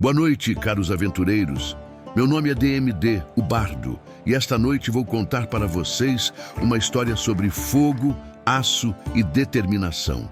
Boa noite, caros aventureiros. Meu nome é DMD, o Bardo, e esta noite vou contar para vocês uma história sobre fogo, aço e determinação.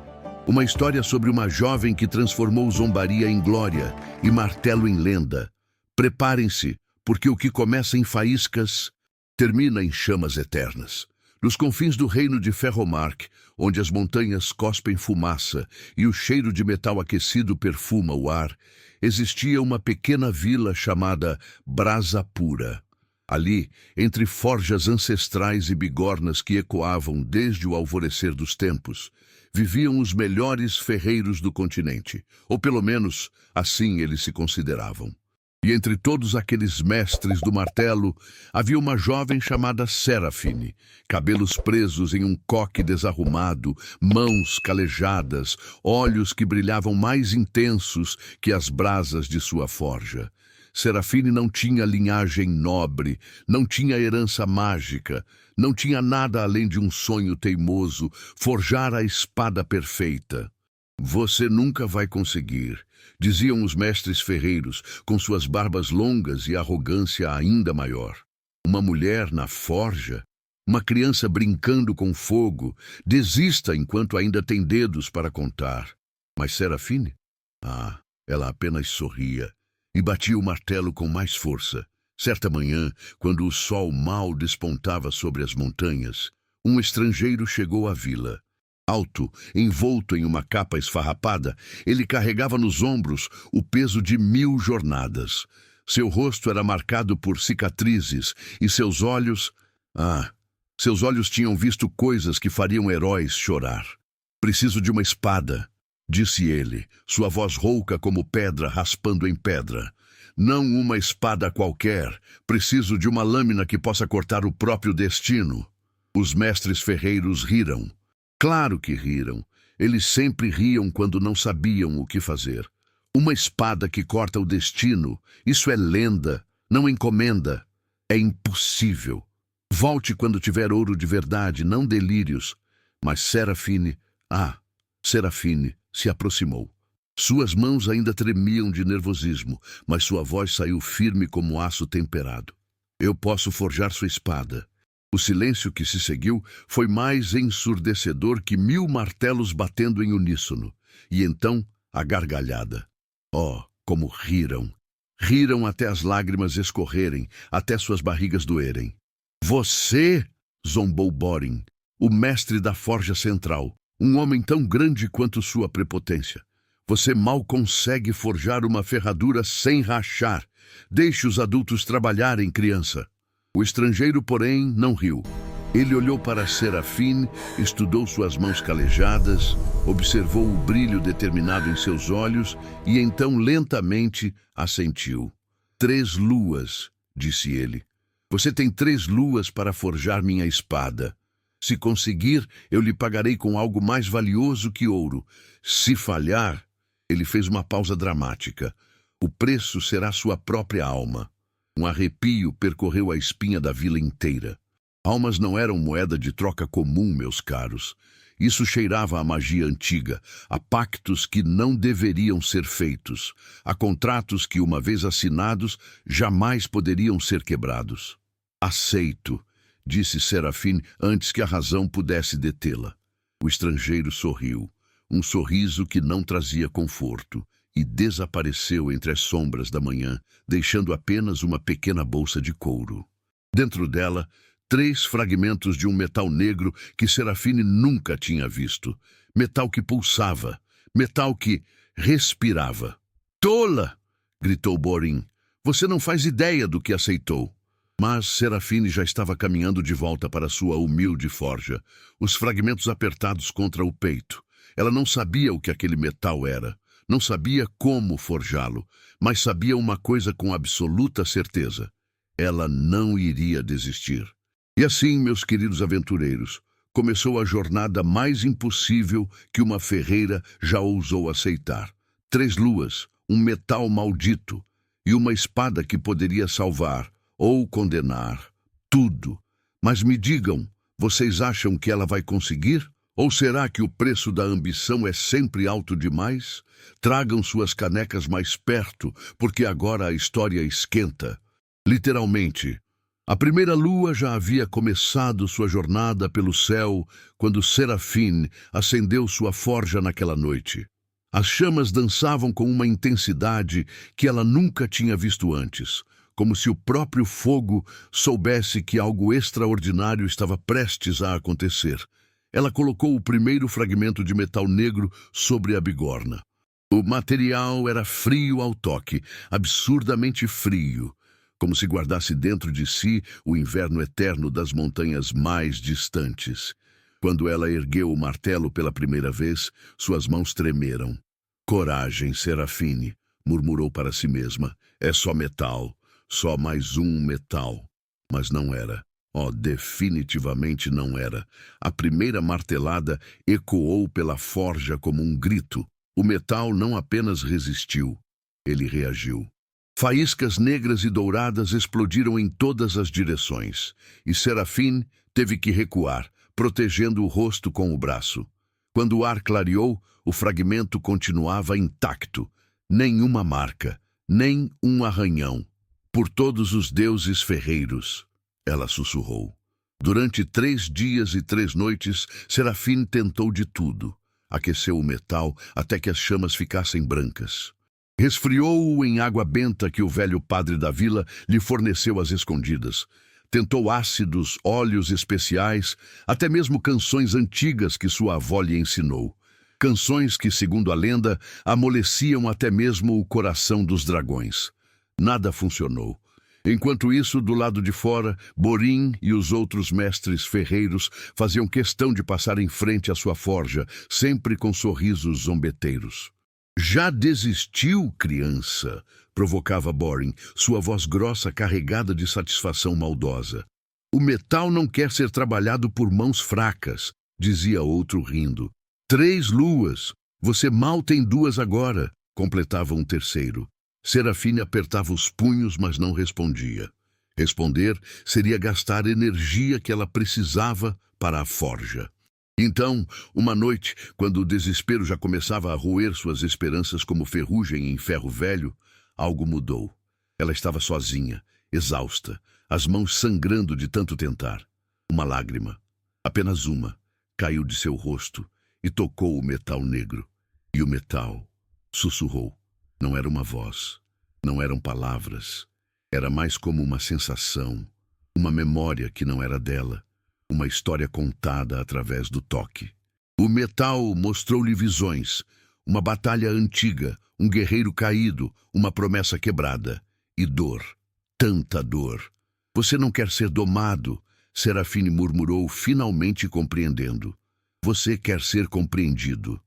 Uma história sobre uma jovem que transformou zombaria em glória e martelo em lenda. Preparem-se, porque o que começa em faíscas termina em chamas eternas. Nos confins do reino de Ferromark, onde as montanhas cospem fumaça e o cheiro de metal aquecido perfuma o ar, existia uma pequena vila chamada Brasapura. Ali, entre forjas ancestrais e bigornas que ecoavam desde o alvorecer dos tempos, viviam os melhores ferreiros do continente, ou pelo menos assim eles se consideravam. E entre todos aqueles mestres do martelo, havia uma jovem chamada Serafine, cabelos presos em um coque desarrumado, mãos calejadas, olhos que brilhavam mais intensos que as brasas de sua forja. Serafine não tinha linhagem nobre, não tinha herança mágica, não tinha nada além de um sonho teimoso, forjar a espada perfeita. Você nunca vai conseguir, diziam os mestres ferreiros, com suas barbas longas e arrogância ainda maior. Uma mulher na forja, uma criança brincando com fogo, desista enquanto ainda tem dedos para contar. Mas Serafine? Ela apenas sorria e batia o martelo com mais força. Certa manhã, quando o sol mal despontava sobre as montanhas, um estrangeiro chegou à vila. Alto, envolto em uma capa esfarrapada, ele carregava nos ombros o peso de 1000 jornadas. Seu rosto era marcado por cicatrizes e seus olhos tinham visto coisas que fariam heróis chorar. Preciso de uma espada, disse ele, sua voz rouca como pedra raspando em pedra. Não uma espada qualquer, preciso de uma lâmina que possa cortar o próprio destino. Os mestres ferreiros riram. Claro que riram. Eles sempre riam quando não sabiam o que fazer. Uma espada que corta o destino, isso é lenda, não encomenda. É impossível. Volte quando tiver ouro de verdade, não delírios. Mas Serafine se aproximou. Suas mãos ainda tremiam de nervosismo, mas sua voz saiu firme como aço temperado. Eu posso forjar sua espada. O silêncio que se seguiu foi mais ensurdecedor que 1000 martelos batendo em uníssono. E então, a gargalhada. Oh, como riram! Riram até as lágrimas escorrerem, até suas barrigas doerem. Você, zombou Borin, o mestre da forja central, um homem tão grande quanto sua prepotência. Você mal consegue forjar uma ferradura sem rachar. Deixe os adultos trabalharem, criança. O estrangeiro, porém, não riu. Ele olhou para Serafine, estudou suas mãos calejadas, observou o brilho determinado em seus olhos e então lentamente assentiu. 3 luas, disse ele. Você tem 3 luas para forjar minha espada. Se conseguir, eu lhe pagarei com algo mais valioso que ouro. Se falhar, ele fez uma pausa dramática. O preço será sua própria alma. Um arrepio percorreu a espinha da vila inteira. Almas não eram moeda de troca comum, meus caros. Isso cheirava a magia antiga, a pactos que não deveriam ser feitos, a contratos que, uma vez assinados, jamais poderiam ser quebrados. Aceito, disse Serafine antes que a razão pudesse detê-la. O estrangeiro sorriu, um sorriso que não trazia conforto, e desapareceu entre as sombras da manhã, deixando apenas uma pequena bolsa de couro. Dentro dela, 3 fragmentos de um metal negro que Serafine nunca tinha visto. Metal que pulsava, metal que respirava. Tola! Gritou Borin. Você não faz ideia do que aceitou. Mas Serafine já estava caminhando de volta para sua humilde forja, os fragmentos apertados contra o peito. Ela não sabia o que aquele metal era. Não sabia como forjá-lo, mas sabia uma coisa com absoluta certeza. Ela não iria desistir. E assim, meus queridos aventureiros, começou a jornada mais impossível que uma ferreira já ousou aceitar. 3 luas, um metal maldito e uma espada que poderia salvar ou condenar. Tudo. Mas me digam, vocês acham que ela vai conseguir Ou será que o preço da ambição é sempre alto demais? Tragam suas canecas mais perto, porque agora a história esquenta. Literalmente. A primeira lua já havia começado sua jornada pelo céu quando Serafim acendeu sua forja naquela noite. As chamas dançavam com uma intensidade que ela nunca tinha visto antes, como se o próprio fogo soubesse que algo extraordinário estava prestes a acontecer. Ela colocou o primeiro fragmento de metal negro sobre a bigorna. O material era frio ao toque, absurdamente frio, como se guardasse dentro de si o inverno eterno das montanhas mais distantes. Quando ela ergueu o martelo pela primeira vez, suas mãos tremeram. Coragem, Serafine, murmurou para si mesma. É só metal, só mais um metal. Mas não era. Oh, definitivamente não era. A primeira martelada ecoou pela forja como um grito. O metal não apenas resistiu, ele reagiu. Faíscas negras e douradas explodiram em todas as direções, e Serafim teve que recuar, protegendo o rosto com o braço. Quando o ar clareou, o fragmento continuava intacto. Nenhuma marca, nem um arranhão. Por todos os deuses ferreiros, ela sussurrou. Durante 3 dias e 3 noites, Serafim tentou de tudo. Aqueceu o metal até que as chamas ficassem brancas. Resfriou-o em água benta que o velho padre da vila lhe forneceu às escondidas. Tentou ácidos, óleos especiais, até mesmo canções antigas que sua avó lhe ensinou. Canções que, segundo a lenda, amoleciam até mesmo o coração dos dragões. Nada funcionou. Enquanto isso, do lado de fora, Borim e os outros mestres ferreiros faziam questão de passar em frente à sua forja, sempre com sorrisos zombeteiros. Já desistiu, criança? Provocava Borim, sua voz grossa carregada de satisfação maldosa. O metal não quer ser trabalhado por mãos fracas, dizia outro rindo. 3 luas. Você mal tem 2 agora, completava um terceiro. Serafine apertava os punhos, mas não respondia. Responder seria gastar energia que ela precisava para a forja. Então, uma noite, quando o desespero já começava a roer suas esperanças como ferrugem em ferro velho, algo mudou. Ela estava sozinha, exausta, as mãos sangrando de tanto tentar. Uma lágrima, apenas uma, caiu de seu rosto e tocou o metal negro. E o metal sussurrou. Não era uma voz, não eram palavras. Era mais como uma sensação, uma memória que não era dela, uma história contada através do toque. O metal mostrou-lhe visões, uma batalha antiga, um guerreiro caído, uma promessa quebrada. E dor, tanta dor. Você não quer ser domado, Serafine murmurou, finalmente compreendendo. Você quer ser compreendido.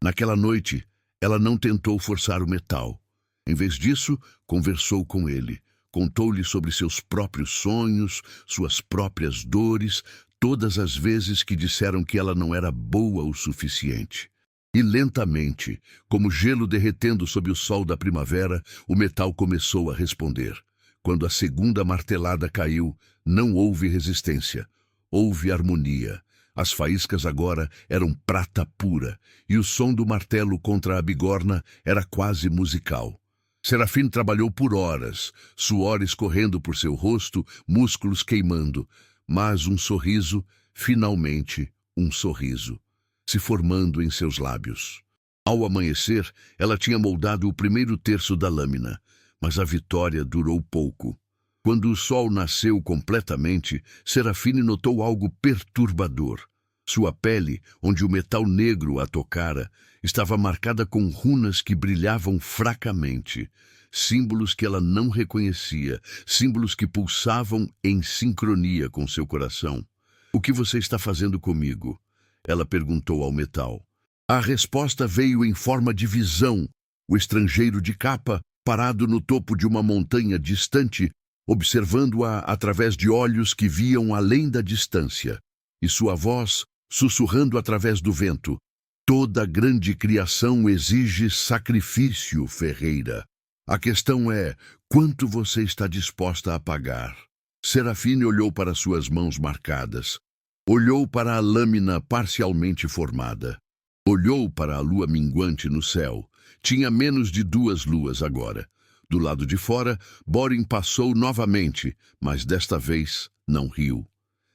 Naquela noite, ela não tentou forçar o metal. Em vez disso, conversou com ele. Contou-lhe sobre seus próprios sonhos, suas próprias dores, todas as vezes que disseram que ela não era boa o suficiente. E lentamente, como gelo derretendo sob o sol da primavera, o metal começou a responder. Quando a segunda martelada caiu, não houve resistência. Houve harmonia. As faíscas agora eram prata pura, e o som do martelo contra a bigorna era quase musical. Serafim trabalhou por horas, suor escorrendo por seu rosto, músculos queimando, mas um sorriso, finalmente um sorriso, se formando em seus lábios. Ao amanhecer, ela tinha moldado o primeiro terço da lâmina, mas a vitória durou pouco. Quando o sol nasceu completamente, Serafine notou algo perturbador. Sua pele, onde o metal negro a tocara, estava marcada com runas que brilhavam fracamente, símbolos que ela não reconhecia, símbolos que pulsavam em sincronia com seu coração. O que você está fazendo comigo? Ela perguntou ao metal. A resposta veio em forma de visão. O estrangeiro de capa, parado no topo de uma montanha distante, observando-a através de olhos que viam além da distância, e sua voz sussurrando através do vento. Toda grande criação exige sacrifício, ferreira. A questão é, quanto você está disposta a pagar? Serafine olhou para suas mãos marcadas. Olhou para a lâmina parcialmente formada. Olhou para a lua minguante no céu. Tinha menos de 2 luas agora. Do lado de fora, Borin passou novamente, mas desta vez não riu.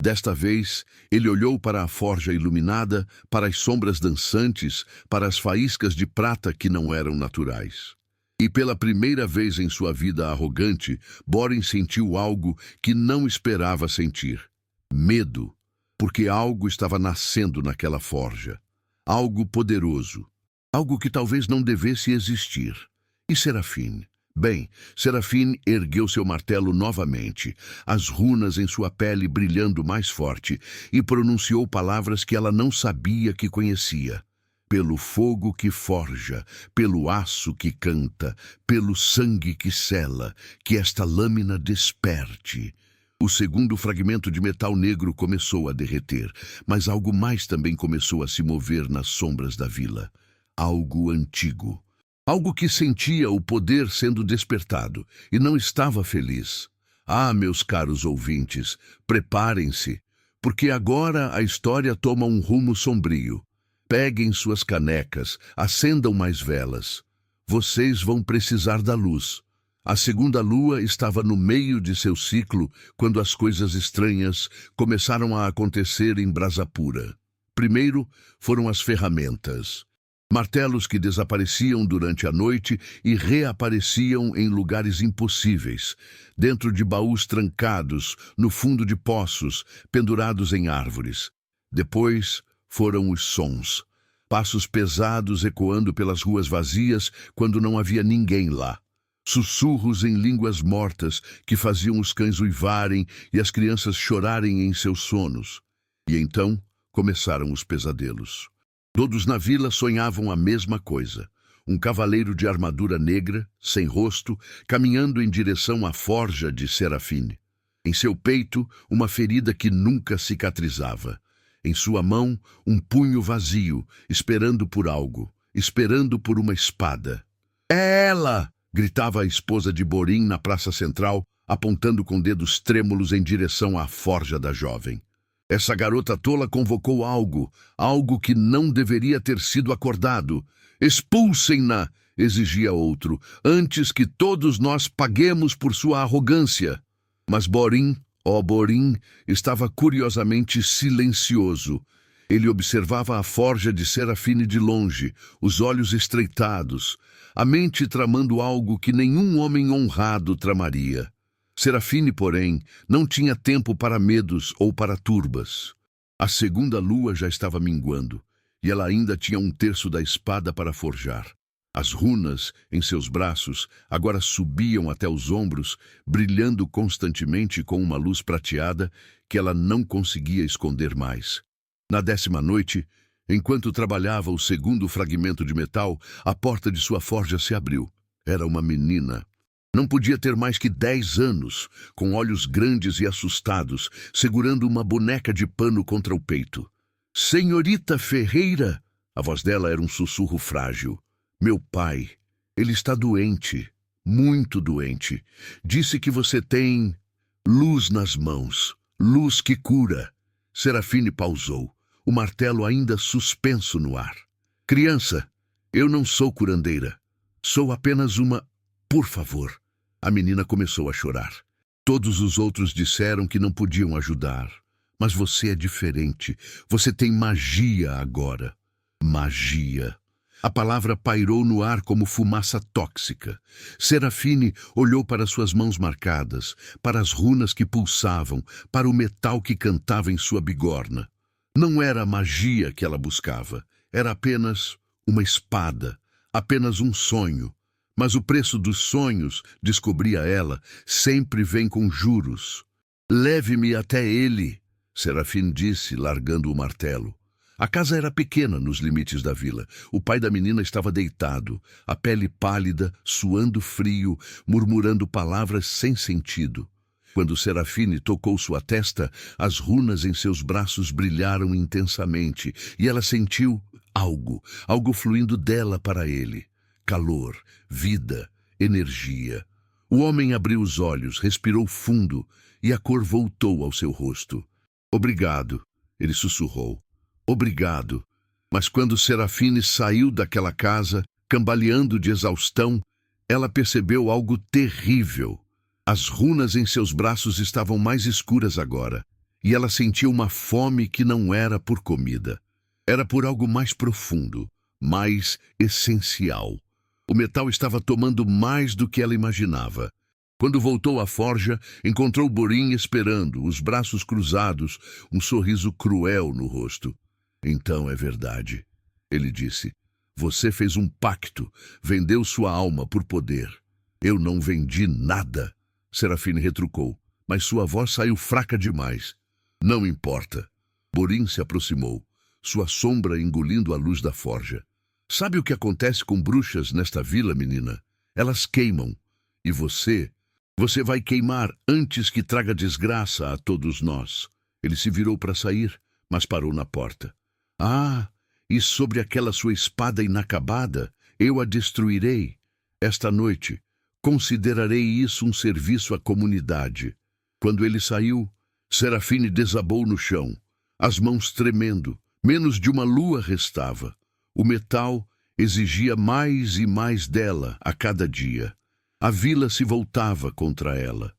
Desta vez, ele olhou para a forja iluminada, para as sombras dançantes, para as faíscas de prata que não eram naturais. E pela primeira vez em sua vida arrogante, Borin sentiu algo que não esperava sentir. Medo, porque algo estava nascendo naquela forja. Algo poderoso. Algo que talvez não devesse existir. E Serafine? Bem, Serafine ergueu seu martelo novamente, as runas em sua pele brilhando mais forte, e pronunciou palavras que ela não sabia que conhecia. Pelo fogo que forja, pelo aço que canta, pelo sangue que sela, que esta lâmina desperte. O segundo fragmento de metal negro começou a derreter, mas algo mais também começou a se mover nas sombras da vila. Algo antigo. Algo que sentia o poder sendo despertado e não estava feliz. Ah, meus caros ouvintes, preparem-se, porque agora a história toma um rumo sombrio. Peguem suas canecas, acendam mais velas. Vocês vão precisar da luz. A segunda lua estava no meio de seu ciclo quando as coisas estranhas começaram a acontecer em Brasapura. Primeiro foram as ferramentas. Martelos que desapareciam durante a noite e reapareciam em lugares impossíveis, dentro de baús trancados, no fundo de poços, pendurados em árvores. Depois foram os sons. Passos pesados ecoando pelas ruas vazias quando não havia ninguém lá. Sussurros em línguas mortas que faziam os cães uivarem e as crianças chorarem em seus sonos. E então começaram os pesadelos. Todos na vila sonhavam a mesma coisa. Um cavaleiro de armadura negra, sem rosto, caminhando em direção à forja de Serafine. Em seu peito, uma ferida que nunca cicatrizava. Em sua mão, um punho vazio, esperando por algo, esperando por uma espada. "É ela!" gritava a esposa de Borin na praça central, apontando com dedos trêmulos em direção à forja da jovem. Essa garota tola convocou algo, algo que não deveria ter sido acordado. "Expulsem-na!" exigia outro, "antes que todos nós paguemos por sua arrogância." Mas Borin, Borin, estava curiosamente silencioso. Ele observava a forja de Serafine de longe, os olhos estreitados, a mente tramando algo que nenhum homem honrado tramaria. Serafine, porém, não tinha tempo para medos ou para turbas. A segunda lua já estava minguando, e ela ainda tinha 1/3 da espada para forjar. As runas, em seus braços, agora subiam até os ombros, brilhando constantemente com uma luz prateada que ela não conseguia esconder mais. Na 10ª noite, enquanto trabalhava o segundo fragmento de metal, a porta de sua forja se abriu. Era uma menina. Não podia ter mais que 10 anos, com olhos grandes e assustados, segurando uma boneca de pano contra o peito. "Senhorita Ferreira!" A voz dela era um sussurro frágil. "Meu pai, ele está doente, muito doente. Disse que você tem luz nas mãos, luz que cura." Serafine pausou, o martelo ainda suspenso no ar. "Criança, eu não sou curandeira. Sou apenas uma... Por favor." A menina começou a chorar. Todos os outros disseram que não podiam ajudar. "Mas você é diferente. Você tem magia agora." Magia. A palavra pairou no ar como fumaça tóxica. Serafine olhou para suas mãos marcadas, para as runas que pulsavam, para o metal que cantava em sua bigorna. Não era a magia que ela buscava. Era apenas uma espada, apenas um sonho. Mas o preço dos sonhos, descobria ela, sempre vem com juros. "Leve-me até ele", Serafine disse, largando o martelo. A casa era pequena nos limites da vila. O pai da menina estava deitado, a pele pálida, suando frio, murmurando palavras sem sentido. Quando Serafine tocou sua testa, as runas em seus braços brilharam intensamente, e ela sentiu algo fluindo dela para ele. Calor, vida, energia. O homem abriu os olhos, respirou fundo, e a cor voltou ao seu rosto. "Obrigado." ele sussurrou. Obrigado. Mas quando Serafine saiu daquela casa, cambaleando de exaustão, ela percebeu algo terrível. As runas em seus braços estavam mais escuras agora, e ela sentiu uma fome que não era por comida. Era por algo mais profundo, mais essencial. O metal estava tomando mais do que ela imaginava. Quando voltou à forja, encontrou Borim esperando, os braços cruzados, um sorriso cruel no rosto. Então é verdade, ele disse. Você fez um pacto, vendeu sua alma por poder. Eu não vendi nada, Serafine retrucou, mas sua voz saiu fraca demais. Não importa. Borim se aproximou, sua sombra engolindo a luz da forja. Sabe o que acontece com bruxas nesta vila, menina? Elas queimam. E você vai queimar antes que traga desgraça a todos nós. Ele se virou para sair, mas parou na porta. Ah, e sobre aquela sua espada inacabada, eu a destruirei. Esta noite, considerarei isso um serviço à comunidade. Quando ele saiu, Serafine desabou no chão, as mãos tremendo, menos de uma lua restava. O metal exigia mais e mais dela a cada dia. A vila se voltava contra ela.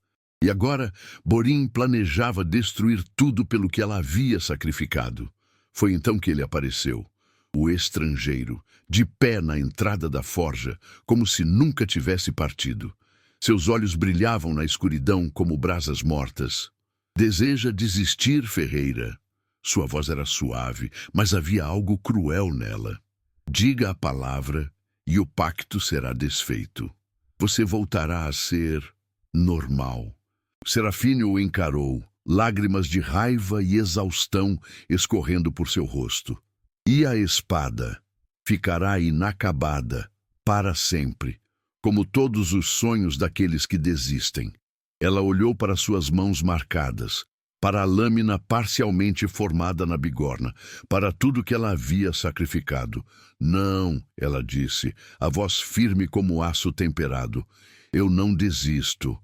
E agora, Borim planejava destruir tudo pelo que ela havia sacrificado. Foi então que ele apareceu, o estrangeiro, de pé na entrada da forja, como se nunca tivesse partido. Seus olhos brilhavam na escuridão como brasas mortas. Deseja desistir, Ferreira? Sua voz era suave, mas havia algo cruel nela. Diga a palavra e o pacto será desfeito. Você voltará a ser normal. Serafine o encarou, lágrimas de raiva e exaustão escorrendo por seu rosto. E a espada ficará inacabada para sempre, como todos os sonhos daqueles que desistem. Ela olhou para suas mãos marcadas, para a lâmina parcialmente formada na bigorna, para tudo que ela havia sacrificado. Não, ela disse, a voz firme como aço temperado. Eu não desisto.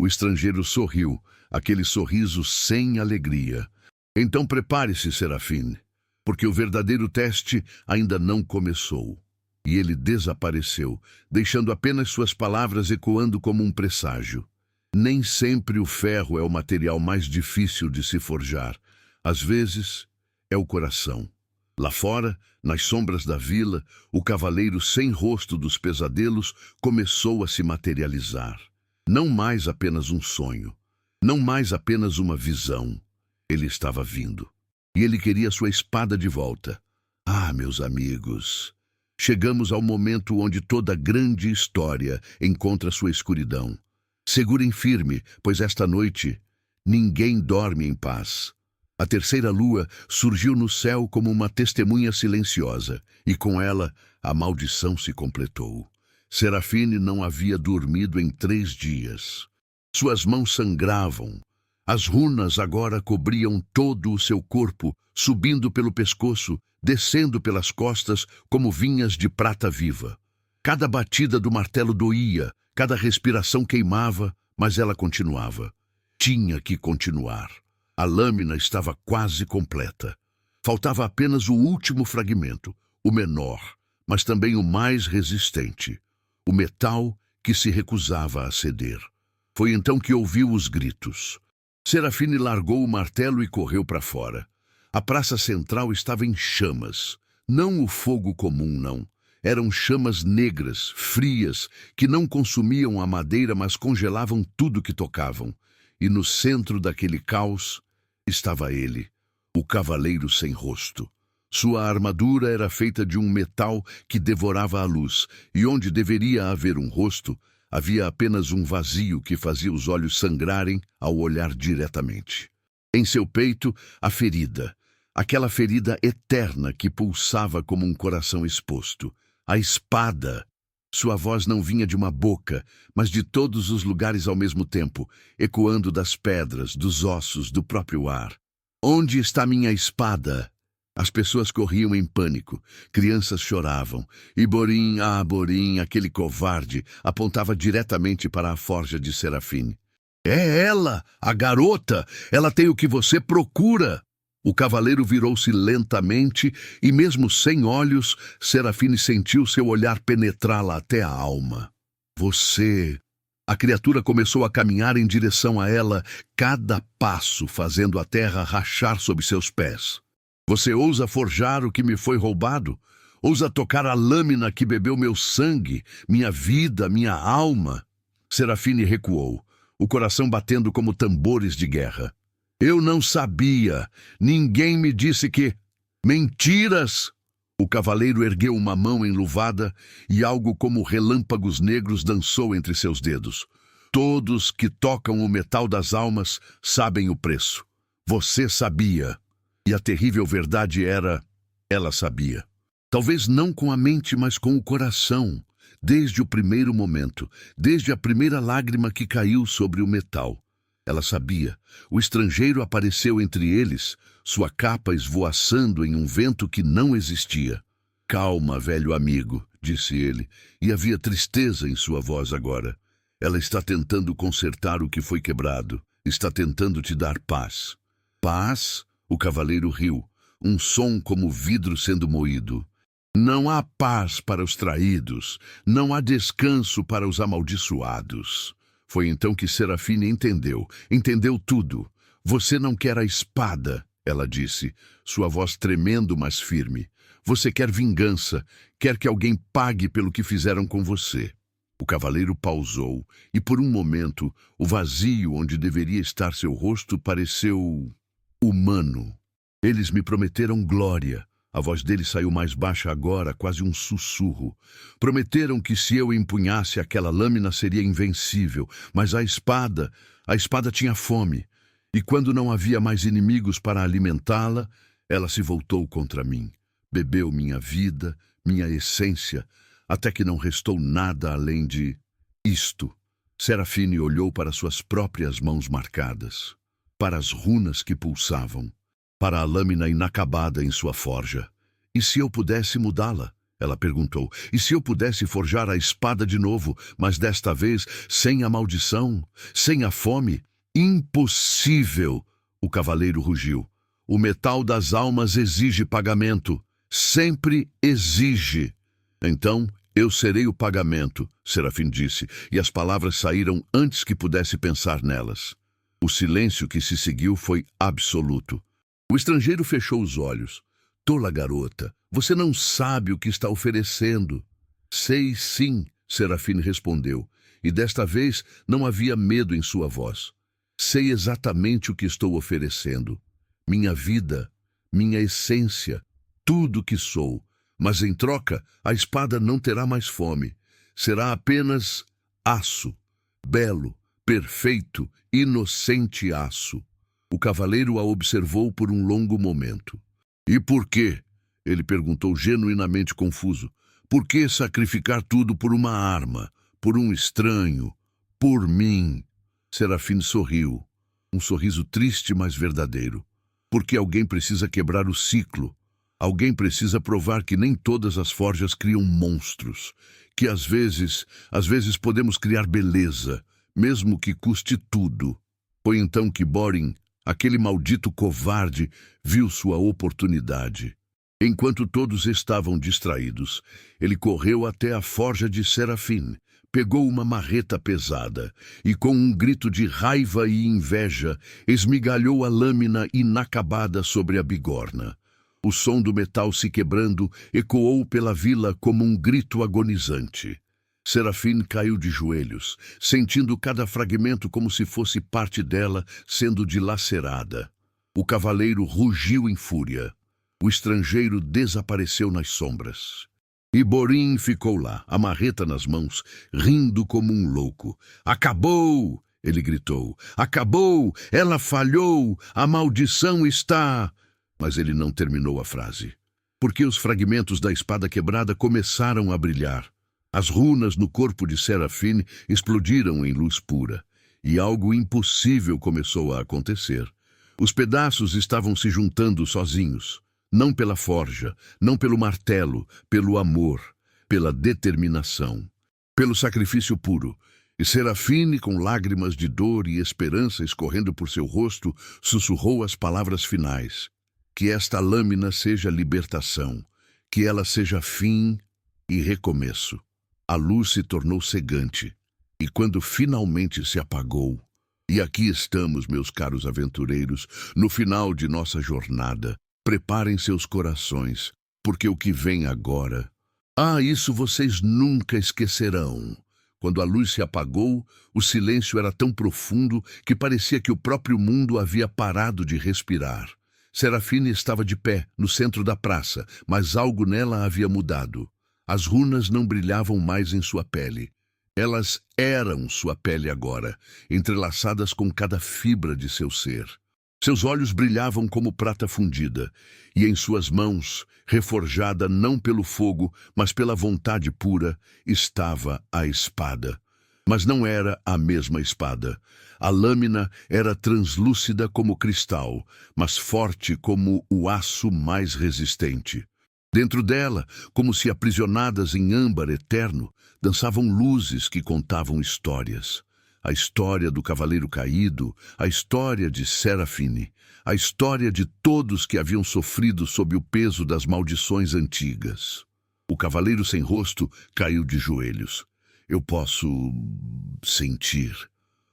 O estrangeiro sorriu, aquele sorriso sem alegria. Então prepare-se, Serafine, porque o verdadeiro teste ainda não começou. E ele desapareceu, deixando apenas suas palavras ecoando como um presságio. Nem sempre o ferro é o material mais difícil de se forjar. Às vezes, é o coração. Lá fora, nas sombras da vila, o cavaleiro sem rosto dos pesadelos começou a se materializar. Não mais apenas um sonho. Não mais apenas uma visão. Ele estava vindo. E ele queria sua espada de volta. Ah, meus amigos, chegamos ao momento onde toda grande história encontra sua escuridão. Segurem firme, pois esta noite ninguém dorme em paz. A terceira lua surgiu no céu como uma testemunha silenciosa, e com ela a maldição se completou. Serafine não havia dormido em 3 dias. Suas mãos sangravam. As runas agora cobriam todo o seu corpo, subindo pelo pescoço, descendo pelas costas como vinhas de prata viva. Cada batida do martelo doía, cada respiração queimava, mas ela continuava. Tinha que continuar. A lâmina estava quase completa. Faltava apenas o último fragmento, o menor, mas também o mais resistente. O metal que se recusava a ceder. Foi então que ouviu os gritos. Serafine largou o martelo e correu para fora. A praça central estava em chamas. Não o fogo comum, não. Eram chamas negras, frias, que não consumiam a madeira, mas congelavam tudo que tocavam. E no centro daquele caos estava ele, o cavaleiro sem rosto. Sua armadura era feita de um metal que devorava a luz, e onde deveria haver um rosto, havia apenas um vazio que fazia os olhos sangrarem ao olhar diretamente. Em seu peito, a ferida, aquela ferida eterna que pulsava como um coração exposto. A espada. Sua voz não vinha de uma boca, mas de todos os lugares ao mesmo tempo, ecoando das pedras, dos ossos, do próprio ar. Onde está minha espada? As pessoas corriam em pânico, crianças choravam, e Borim, aquele covarde, apontava diretamente para a forja de Serafine. É ela, a garota! Ela tem o que você procura! O cavaleiro virou-se lentamente e, mesmo sem olhos, Serafine sentiu seu olhar penetrá-la até a alma. Você... A criatura começou a caminhar em direção a ela, cada passo fazendo a terra rachar sob seus pés. Você ousa forjar o que me foi roubado? Ousa tocar a lâmina que bebeu meu sangue, minha vida, minha alma? Serafine recuou, o coração batendo como tambores de guerra. Eu não sabia. Ninguém me disse que... Mentiras! O cavaleiro ergueu uma mão enluvada e algo como relâmpagos negros dançou entre seus dedos. Todos que tocam o metal das almas sabem o preço. Você sabia. E a terrível verdade era... Ela sabia. Talvez não com a mente, mas com o coração. Desde o primeiro momento, desde a primeira lágrima que caiu sobre o metal. Ela sabia. O estrangeiro apareceu entre eles, sua capa esvoaçando em um vento que não existia. Calma, velho amigo, disse ele, e havia tristeza em sua voz agora. Ela está tentando consertar o que foi quebrado. Está tentando te dar paz. Paz? O cavaleiro riu, um som como vidro sendo moído. Não há paz para os traídos, não há descanso para os amaldiçoados. Foi então que Serafine entendeu tudo. Você não quer a espada, ela disse, sua voz tremendo, mas firme. Você quer vingança, quer que alguém pague pelo que fizeram com você. O cavaleiro pausou, e por um momento, o vazio onde deveria estar seu rosto pareceu... humano. Eles me prometeram glória. A voz dele saiu mais baixa agora, quase um sussurro. Prometeram que se eu empunhasse aquela lâmina seria invencível, mas a espada tinha fome. E quando não havia mais inimigos para alimentá-la, ela se voltou contra mim. Bebeu minha vida, minha essência, até que não restou nada além de... isto. Serafine olhou para suas próprias mãos marcadas, para as runas que pulsavam, para a lâmina inacabada em sua forja. E se eu pudesse mudá-la? Ela perguntou. E se eu pudesse forjar a espada de novo, mas desta vez sem a maldição, sem a fome? Impossível! O cavaleiro rugiu. O metal das almas exige pagamento. Sempre exige. Então, eu serei o pagamento, Serafim disse, e as palavras saíram antes que pudesse pensar nelas. O silêncio que se seguiu foi absoluto. O estrangeiro fechou os olhos. Tola garota, você não sabe o que está oferecendo. Sei sim, Serafine respondeu, e desta vez não havia medo em sua voz. Sei exatamente o que estou oferecendo. Minha vida, minha essência, tudo que sou. Mas em troca, a espada não terá mais fome. Será apenas aço, belo, perfeito, inocente aço. O cavaleiro a observou por um longo momento. E por quê? Ele perguntou genuinamente confuso. Por que sacrificar tudo por uma arma, por um estranho, por mim? Serafine sorriu, um sorriso triste, mas verdadeiro. Porque alguém precisa quebrar o ciclo. Alguém precisa provar que nem todas as forjas criam monstros, que às vezes podemos criar beleza, mesmo que custe tudo. Foi então que Borin, aquele maldito covarde, viu sua oportunidade. Enquanto todos estavam distraídos, ele correu até a forja de Serafine, pegou uma marreta pesada e, com um grito de raiva e inveja, esmigalhou a lâmina inacabada sobre a bigorna. O som do metal se quebrando ecoou pela vila como um grito agonizante. Serafine caiu de joelhos, sentindo cada fragmento como se fosse parte dela sendo dilacerada. O cavaleiro rugiu em fúria. O estrangeiro desapareceu nas sombras. E Borin ficou lá, a marreta nas mãos, rindo como um louco. "Acabou!" ele gritou. "Acabou! Ela falhou! A maldição está..." Mas ele não terminou a frase, porque os fragmentos da espada quebrada começaram a brilhar. As runas no corpo de Serafine explodiram em luz pura, e algo impossível começou a acontecer. Os pedaços estavam se juntando sozinhos, não pela forja, não pelo martelo, pelo amor, pela determinação, pelo sacrifício puro. E Serafine, com lágrimas de dor e esperança escorrendo por seu rosto, sussurrou as palavras finais. Que esta lâmina seja libertação, que ela seja fim e recomeço. A luz se tornou cegante, e quando finalmente se apagou, e aqui estamos, meus caros aventureiros, no final de nossa jornada. Preparem seus corações, porque o que vem agora... isso vocês nunca esquecerão. Quando a luz se apagou, o silêncio era tão profundo que parecia que o próprio mundo havia parado de respirar. Serafine estava de pé, no centro da praça, mas algo nela havia mudado. As runas não brilhavam mais em sua pele. Elas eram sua pele agora, entrelaçadas com cada fibra de seu ser. Seus olhos brilhavam como prata fundida, e em suas mãos, reforjada não pelo fogo, mas pela vontade pura, estava a espada. Mas não era a mesma espada. A lâmina era translúcida como cristal, mas forte como o aço mais resistente. Dentro dela, como se aprisionadas em âmbar eterno, dançavam luzes que contavam histórias. A história do cavaleiro caído, a história de Serafine, a história de todos que haviam sofrido sob o peso das maldições antigas. O cavaleiro sem rosto caiu de joelhos. Eu posso sentir.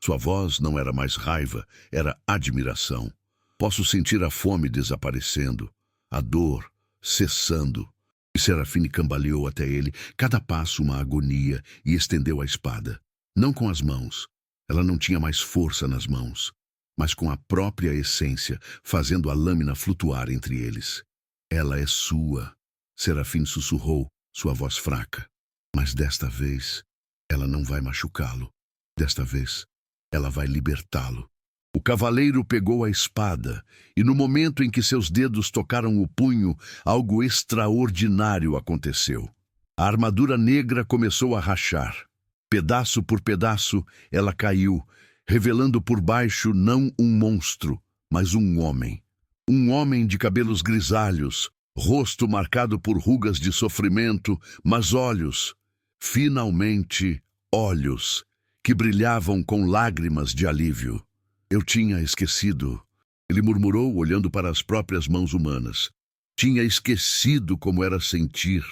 Sua voz não era mais raiva, era admiração. Posso sentir a fome desaparecendo, a dor cessando. E Serafine cambaleou até ele, cada passo uma agonia, e estendeu a espada. Não com as mãos. Ela não tinha mais força nas mãos, mas com a própria essência, fazendo a lâmina flutuar entre eles. Ela é sua, Serafine sussurrou, sua voz fraca. Mas desta vez, ela não vai machucá-lo. Desta vez, ela vai libertá-lo. O cavaleiro pegou a espada, e no momento em que seus dedos tocaram o punho, algo extraordinário aconteceu. A armadura negra começou a rachar. Pedaço por pedaço, ela caiu, revelando por baixo não um monstro, mas um homem. Um homem de cabelos grisalhos, rosto marcado por rugas de sofrimento, mas olhos, finalmente olhos, que brilhavam com lágrimas de alívio. Eu tinha esquecido, ele murmurou, olhando para as próprias mãos humanas. Tinha esquecido como era sentir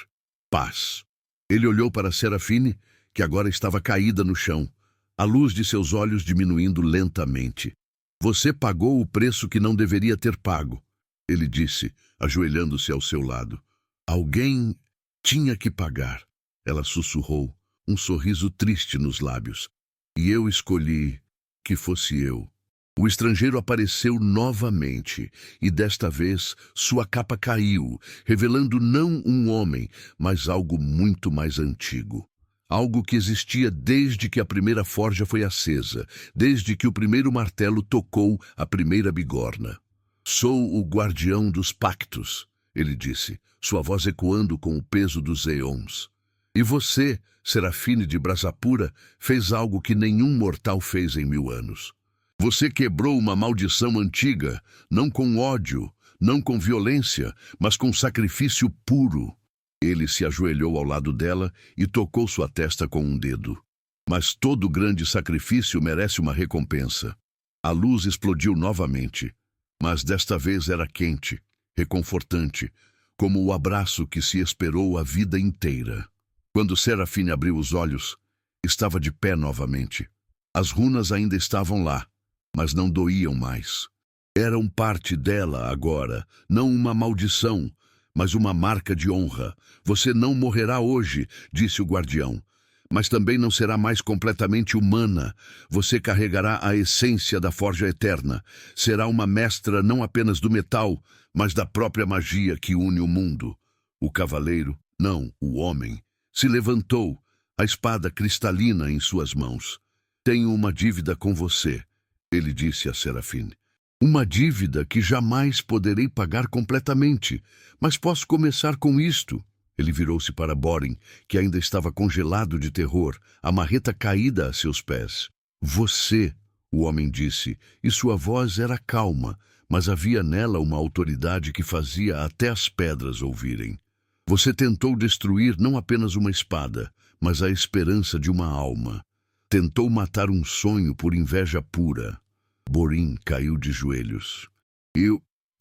paz. Ele olhou para Serafine, que agora estava caída no chão, a luz de seus olhos diminuindo lentamente. Você pagou o preço que não deveria ter pago, ele disse, ajoelhando-se ao seu lado. Alguém tinha que pagar, ela sussurrou, um sorriso triste nos lábios. E eu escolhi que fosse eu. O estrangeiro apareceu novamente, e desta vez sua capa caiu, revelando não um homem, mas algo muito mais antigo. Algo que existia desde que a primeira forja foi acesa, desde que o primeiro martelo tocou a primeira bigorna. Sou o guardião dos pactos, ele disse, sua voz ecoando com o peso dos eons. E você, Serafine de Brasapura, fez algo que nenhum mortal fez em 1000 anos. Você quebrou uma maldição antiga, não com ódio, não com violência, mas com sacrifício puro. Ele se ajoelhou ao lado dela e tocou sua testa com um dedo. Mas todo grande sacrifício merece uma recompensa. A luz explodiu novamente, mas desta vez era quente, reconfortante, como o abraço que se esperou a vida inteira. Quando Serafine abriu os olhos, estava de pé novamente. As runas ainda estavam lá, mas não doíam mais. Eram parte dela agora, não uma maldição, mas uma marca de honra. Você não morrerá hoje, disse o guardião, mas também não será mais completamente humana. Você carregará a essência da forja eterna. Será uma mestra não apenas do metal, mas da própria magia que une o mundo. O cavaleiro, não, o homem, se levantou, a espada cristalina em suas mãos. Tenho uma dívida com você, ele disse a Serafine. Uma dívida que jamais poderei pagar completamente, mas posso começar com isto. Ele virou-se para Borin, que ainda estava congelado de terror, a marreta caída a seus pés. Você, o homem disse, e sua voz era calma, mas havia nela uma autoridade que fazia até as pedras ouvirem. Você tentou destruir não apenas uma espada, mas a esperança de uma alma. Tentou matar um sonho por inveja pura. Borin caiu de joelhos.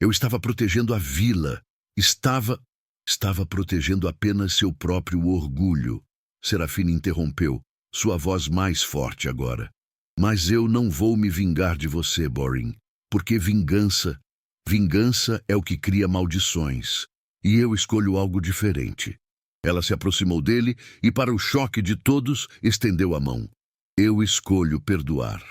Eu estava protegendo a vila. Estava protegendo apenas seu próprio orgulho. Serafine interrompeu, sua voz mais forte agora. Mas eu não vou me vingar de você, Borin, porque vingança é o que cria maldições. E eu escolho algo diferente. Ela se aproximou dele e, para o choque de todos, estendeu a mão. Eu escolho perdoar.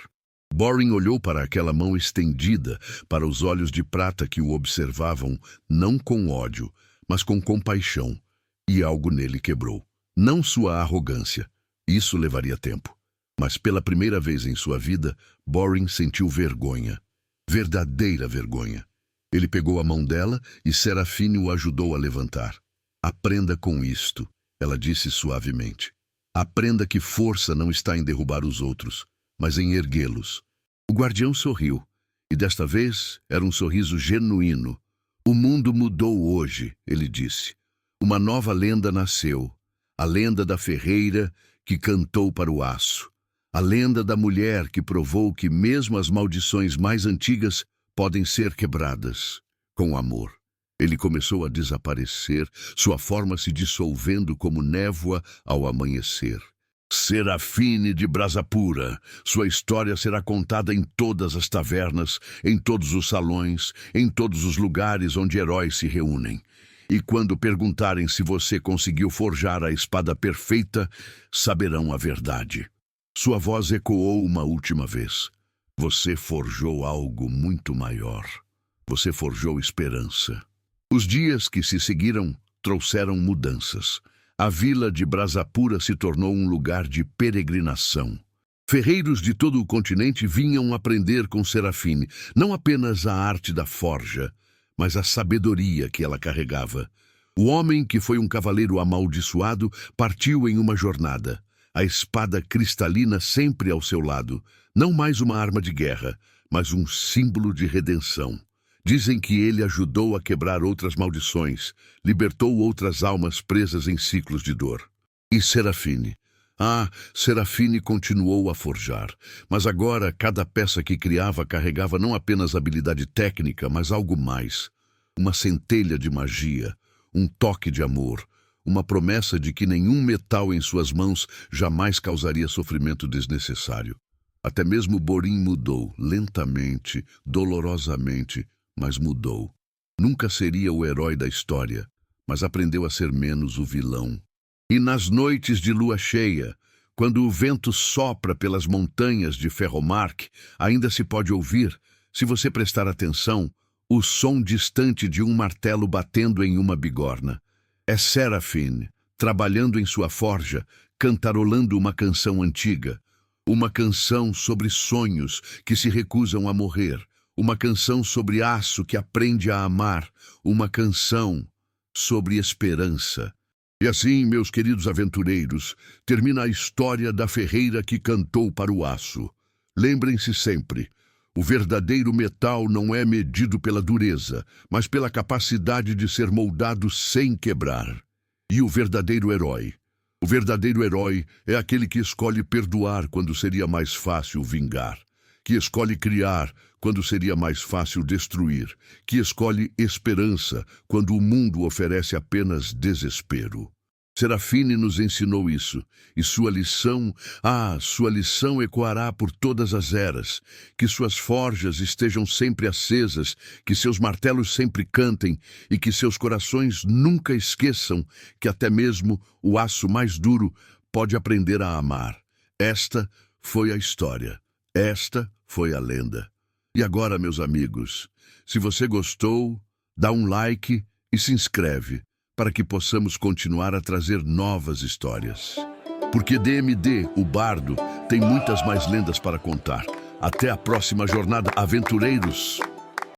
Borin olhou para aquela mão estendida, para os olhos de prata que o observavam, não com ódio, mas com compaixão, e algo nele quebrou. Não sua arrogância. Isso levaria tempo. Mas pela primeira vez em sua vida, Borin sentiu vergonha. Verdadeira vergonha. Ele pegou a mão dela e Serafine o ajudou a levantar. Aprenda com isto, ela disse suavemente. Aprenda que força não está em derrubar os outros, mas em erguê-los. O guardião sorriu, e desta vez era um sorriso genuíno. O mundo mudou hoje, ele disse. Uma nova lenda nasceu. A lenda da ferreira que cantou para o aço. A lenda da mulher que provou que mesmo as maldições mais antigas podem ser quebradas com amor. Ele começou a desaparecer, sua forma se dissolvendo como névoa ao amanhecer. Serafine de Brasapura, sua história será contada em todas as tavernas, em todos os salões, em todos os lugares onde heróis se reúnem. E quando perguntarem se você conseguiu forjar a espada perfeita, saberão a verdade. Sua voz ecoou uma última vez. Você forjou algo muito maior. Você forjou esperança. Os dias que se seguiram trouxeram mudanças. A vila de Brasapura se tornou um lugar de peregrinação. Ferreiros de todo o continente vinham aprender com Serafine, não apenas a arte da forja, mas a sabedoria que ela carregava. O homem que foi um cavaleiro amaldiçoado partiu em uma jornada. A espada cristalina sempre ao seu lado, não mais uma arma de guerra, mas um símbolo de redenção. Dizem que ele ajudou a quebrar outras maldições, libertou outras almas presas em ciclos de dor. E Serafine? Serafine continuou a forjar, mas agora cada peça que criava carregava não apenas habilidade técnica, mas algo mais. Uma centelha de magia, um toque de amor, uma promessa de que nenhum metal em suas mãos jamais causaria sofrimento desnecessário. Até mesmo Borin mudou, lentamente, dolorosamente, mas mudou. Nunca seria o herói da história, mas aprendeu a ser menos o vilão. E nas noites de lua cheia, quando o vento sopra pelas montanhas de Ferromark, ainda se pode ouvir, se você prestar atenção, o som distante de um martelo batendo em uma bigorna. É Serafine, trabalhando em sua forja, cantarolando uma canção antiga, uma canção sobre sonhos que se recusam a morrer, uma canção sobre aço que aprende a amar, uma canção sobre esperança. E assim, meus queridos aventureiros, termina a história da ferreira que cantou para o aço. Lembrem-se sempre, o verdadeiro metal não é medido pela dureza, mas pela capacidade de ser moldado sem quebrar. E o verdadeiro herói? O verdadeiro herói é aquele que escolhe perdoar quando seria mais fácil vingar, que escolhe criar quando seria mais fácil destruir, que escolhe esperança quando o mundo oferece apenas desespero. Serafine nos ensinou isso, e sua lição ecoará por todas as eras, que suas forjas estejam sempre acesas, que seus martelos sempre cantem e que seus corações nunca esqueçam que até mesmo o aço mais duro pode aprender a amar. Esta foi a história, esta foi a lenda. E agora, meus amigos, se você gostou, dá um like e se inscreve, para que possamos continuar a trazer novas histórias. Porque DMD, o Bardo, tem muitas mais lendas para contar. Até a próxima jornada, aventureiros!